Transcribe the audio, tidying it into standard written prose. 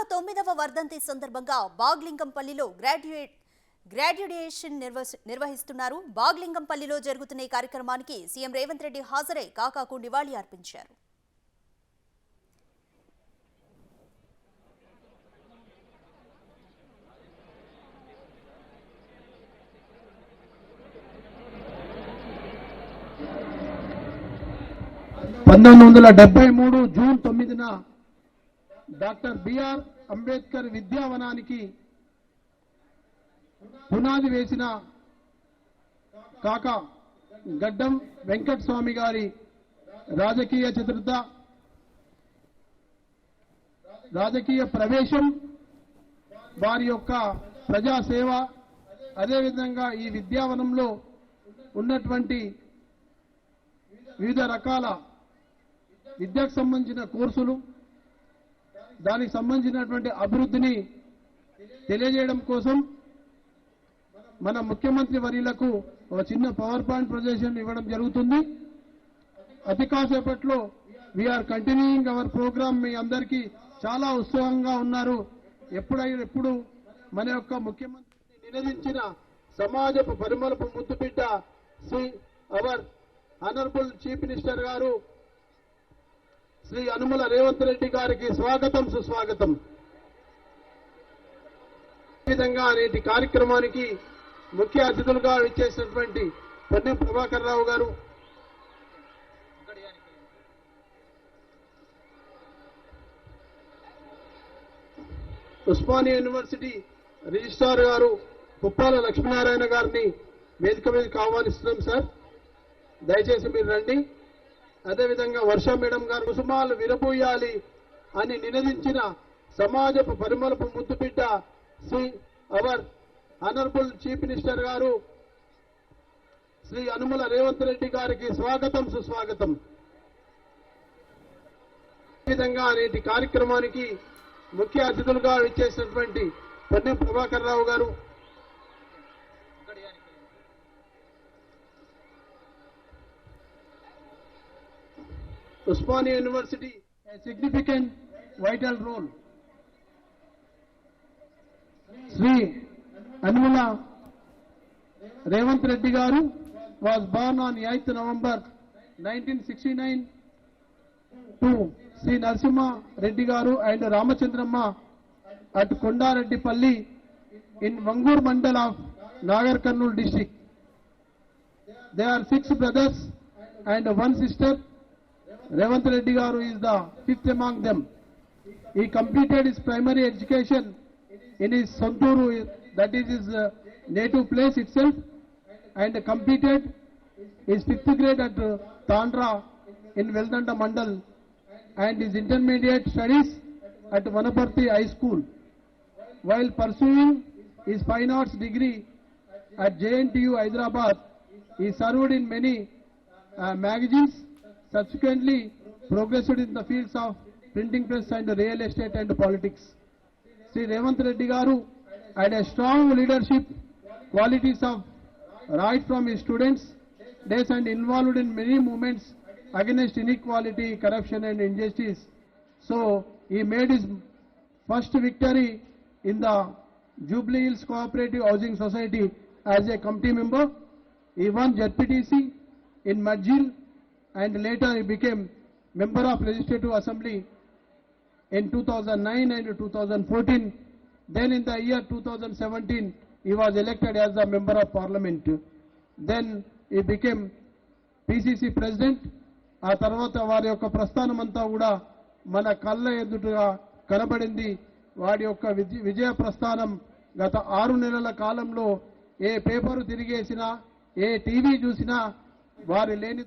109వ వర్ధంతి సందర్భంగా బాగ్లింగంపల్లిలో గ్రాడ్యుయేషన్ నిర్వహిస్తున్నారు. బాగ్లింగంపల్లిలో జరుగుతున్న ఈ కార్యక్రమానికి సీఎం రేవంత్ రెడ్డి హాజరై కాకాకు నివాళి అర్పించారు. జూన్ 9న డాక్టర్ బిఆర్ అంబేద్కర్ విద్యావనానికి పునాది వేసిన కాకా గడ్డం వెంకట స్వామి గారి రాజకీయ చతురత, రాజకీయ ప్రవేశం, వారి యొక్క ప్రజాసేవ, అదేవిధంగా ఈ విద్యావనంలో ఉన్నటువంటి వివిధ రకాల విద్యకు సంబంధించిన కోర్సులు, దానికి సంబంధించినటువంటి అభివృద్ధిని తెలియజేయడం కోసం మన ముఖ్యమంత్రి వర్యులకు ఒక చిన్న పవర్ పాయింట్ ప్రజెంటేషన్ ఇవ్వడం జరుగుతుంది. అతి కాసేపట్లో వీఆర్ కంటిన్యూయింగ్ అవర్ ప్రోగ్రామ్. మీ అందరికీ చాలా ఉత్సాహంగా ఉన్నారు. ఎప్పుడు మన యొక్క ముఖ్యమంత్రిని నినదించిన సమాజపు పరిమళపు ముద్దుబిడ్డ Shri our honourable chief minister గారు శ్రీ అనుమల రేవంత్ రెడ్డి గారికి స్వాగతం, సుస్వాగతం. ఈ విధంగా నేటి కార్యక్రమానికి ముఖ్య అతిథులుగా ఇచ్చేసినటువంటి పొన్నం ప్రభాకర్ రావు గారు, ఉస్మానియా యూనివర్సిటీ రిజిస్ట్రార్ గారు పుప్పాల లక్ష్మీనారాయణ గారిని వేదిక మీదకి ఆహ్వానిస్తున్నాం. సార్, దయచేసి మీరు రండి. అదేవిధంగా వర్ష మేడం గారు కుసుమాలు విరబోయాలి అని నినదించిన సమాజపు పరిమళపు ముద్దుబిడ్డ Shri our honourable chief minister గారు శ్రీ అనుమల రేవంత్ రెడ్డి గారికి స్వాగతం, సుస్వాగతం. ఈ విధంగా నేటి కార్యక్రమానికి ముఖ్య అతిథులుగా ఇచ్చేసినటువంటి పొన్నం ప్రభాకర్ రావు గారు, Osmania university a significant vital role. Sri Anmula Revanth Reddy Garu was born on 8th November 1969 to Sri Narasimha Reddy Garu and Ramachandramma at Kondareddipalli in Vangur Mandal of Nagar Karnool district. There are 6 brothers and 1 sister. Revanth Reddy Garu is the 5th among them. He completed his primary education in his Sonturu, that is his native place itself, and completed his 5th grade at Tandra in Veldanda Mandal, and his intermediate studies at Vanaparthi High School. While pursuing his fine arts degree at JNTU Hyderabad, he served in many magazines. Subsequently progressed in the fields of printing press and real estate and politics. Sri Revanth Reddy Garu had a strong leadership qualities of right from his students days and involved in many movements against inequality, corruption and injustice. So he made his first victory in the Jubilee Hills Cooperative Housing Society as a committee member. He won ZPTC in Madjil, and later he became member of Legislative Assembly in 2009 and 2014. Then in the year 2017, he was elected as the member of parliament. Then he became PCC president. ఆ తర్వాత వారి యొక్క ప్రస్థానం అంతా కూడా మన కళ్ళ ఎదుటగా కనబడింది. వారి యొక్క విజయ ప్రస్థానం గత 6 నెలల కాలంలో ఏ పేపరు తిరిగేసినా, ఏ టీవీ చూసినా వారి లేని